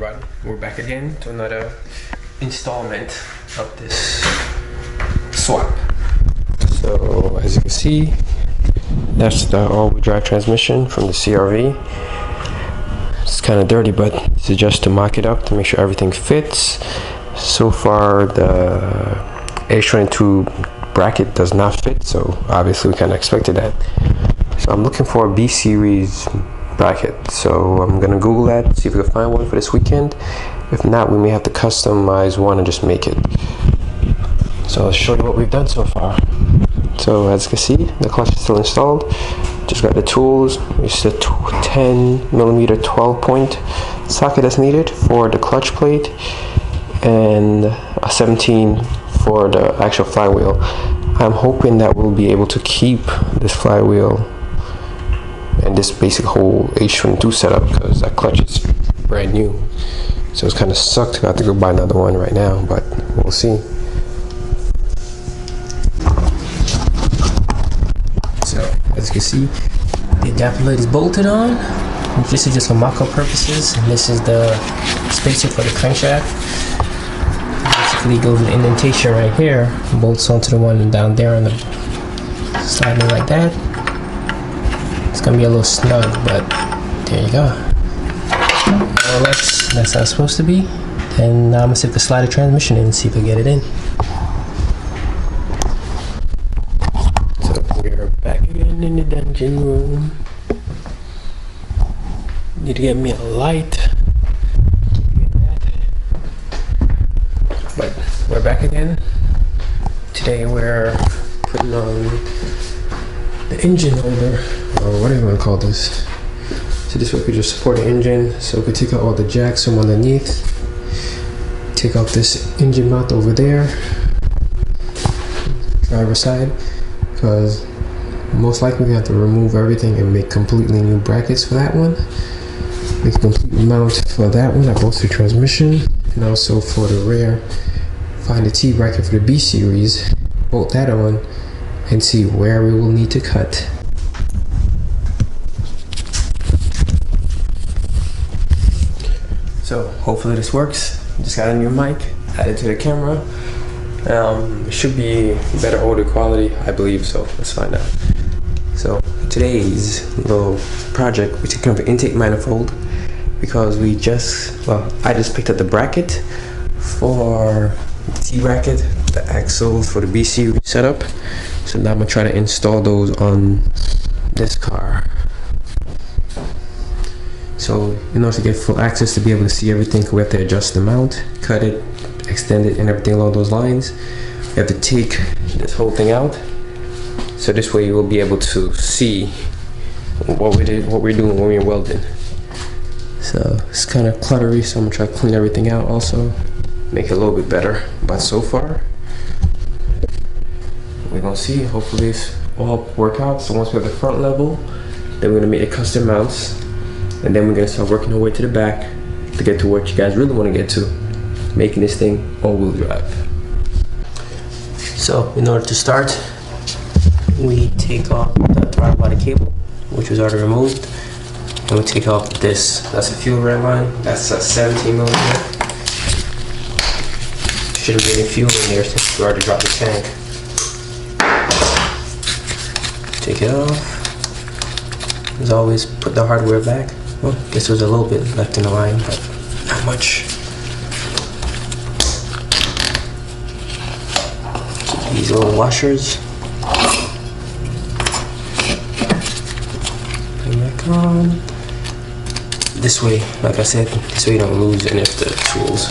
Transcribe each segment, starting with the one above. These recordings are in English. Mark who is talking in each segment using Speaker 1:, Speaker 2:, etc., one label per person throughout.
Speaker 1: everybody, we're back again to another installment of this swap. So as you can see, that's the all-wheel drive transmission from the CRV. It's kind of dirty, but this is just to mock it up to make sure everything fits. So far the H22 bracket does not fit, so obviously we kind of expected that. So I'm looking for a B series bracket, so I'm gonna Google that, see if we can find one for this weekend. If not, we may have to customize one and just make it. So I'll show you what we've done so far. So as you can see, the clutch is still installed. Just got the tools. It's a 10mm 12-point socket that's needed for the clutch plate, and a 17 for the actual flywheel. I'm hoping that we'll be able to keep this flywheel and this basic whole H22 setup, because that clutch is brand new. So it's kind of sucked to have to go buy another one right now, but we'll see. So as you can see, the adapter lid is bolted on. This is just for mock-up purposes, and this is the spacer for the crankshaft. Basically goes with indentation right here, bolts onto the one down there on the side like that. It's gonna be a little snug, but there you go. More or less, that's how it's supposed to be. And now I'm gonna see if we can slide the transmission in and see if we get it in. So we're back again in the dungeon room. Need to get me a light. But we're back again. Today we're putting on the engine holder, or what do you want to call this? So this way we just support the engine, so we can take out all the jacks from underneath, take out this engine mount over there, driver side, because most likely we have to remove everything and make completely new brackets for that one. Make a complete mount for that one that goes to transmission, and also for the rear, find the T bracket for the B series, bolt that on, and see where we will need to cut. So hopefully this works. Just got a new mic, added to the camera. It should be better audio quality, I believe, so let's find out. So today's little project, we took care of the intake manifold, because I just picked up the bracket for the T bracket, the axles for the B series setup. So now I'm gonna try to install those on this car. So in order to get full access to be able to see everything, we have to adjust the mount, cut it, extend it, and everything along those lines. We have to take this whole thing out, so this way you will be able to see what we're doing when we're welding. So it's kind of cluttery, so I'm gonna try to clean everything out also, make it a little bit better. But so far, we're gonna see. Hopefully it's all work out. So once we have the front level, then we're gonna make the custom mounts, and then we're gonna start working our way to the back to get to what you guys really want to get to, making this thing all-wheel drive. So in order to start, we take off the throttle body cable, which was already removed, and we take off this. That's a fuel red line. That's a 17mm. Shouldn't be any fuel in there since we already dropped the tank. Take it off. As always, put the hardware back. Well, this was a little bit left in the line, but not much. These little washers. Put them back on. This way, like I said, this way you don't lose any of the tools.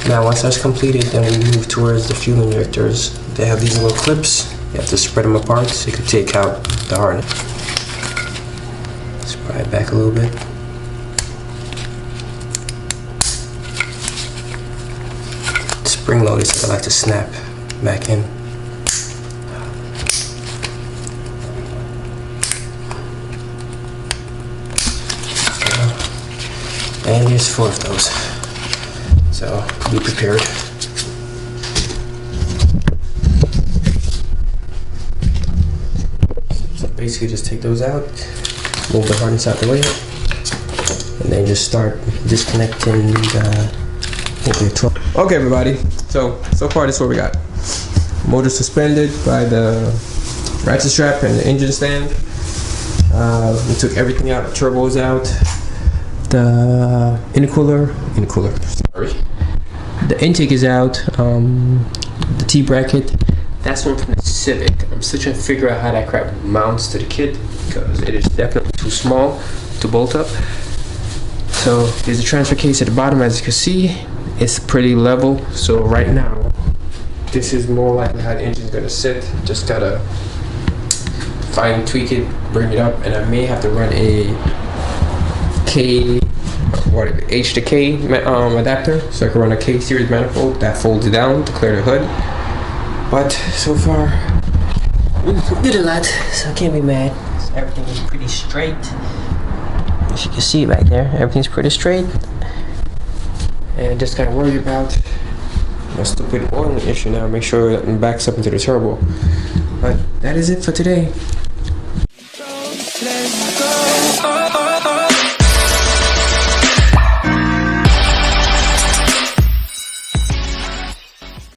Speaker 1: Now once that's completed, then we move towards the fuel injectors. They have these little clips. You have to spread them apart so you can take out the harness. Spray it back a little bit. Spring loaded, so I like to snap back in. And there's 4 of those. So be prepared. So basically just take those out, move the harness out the way, and then just start disconnecting the 12. Okay, everybody. So far this is what we got. Motor suspended by the ratchet strap and the engine stand. We took everything out. The turbo's out. The intercooler. Sorry. The intake is out. The T-bracket. That's one from the Civic. I'm still trying to figure out how that crap mounts to the kit because it is definitely too small to bolt up. So there's a transfer case at the bottom. As you can see, it's pretty level. So right now, this is more likely how the engine's gonna sit. Just gotta fine tweak it, bring it up, and I may have to run a H to K adapter, so I can run a K series manifold that folds down to clear the hood. But so far, we did a lot, so I can't be mad. So everything is pretty straight. As you can see back there, everything's pretty straight. And just gotta worry about my stupid oil issue now. Make sure it backs up into the turbo. But that is it for today. Let's go.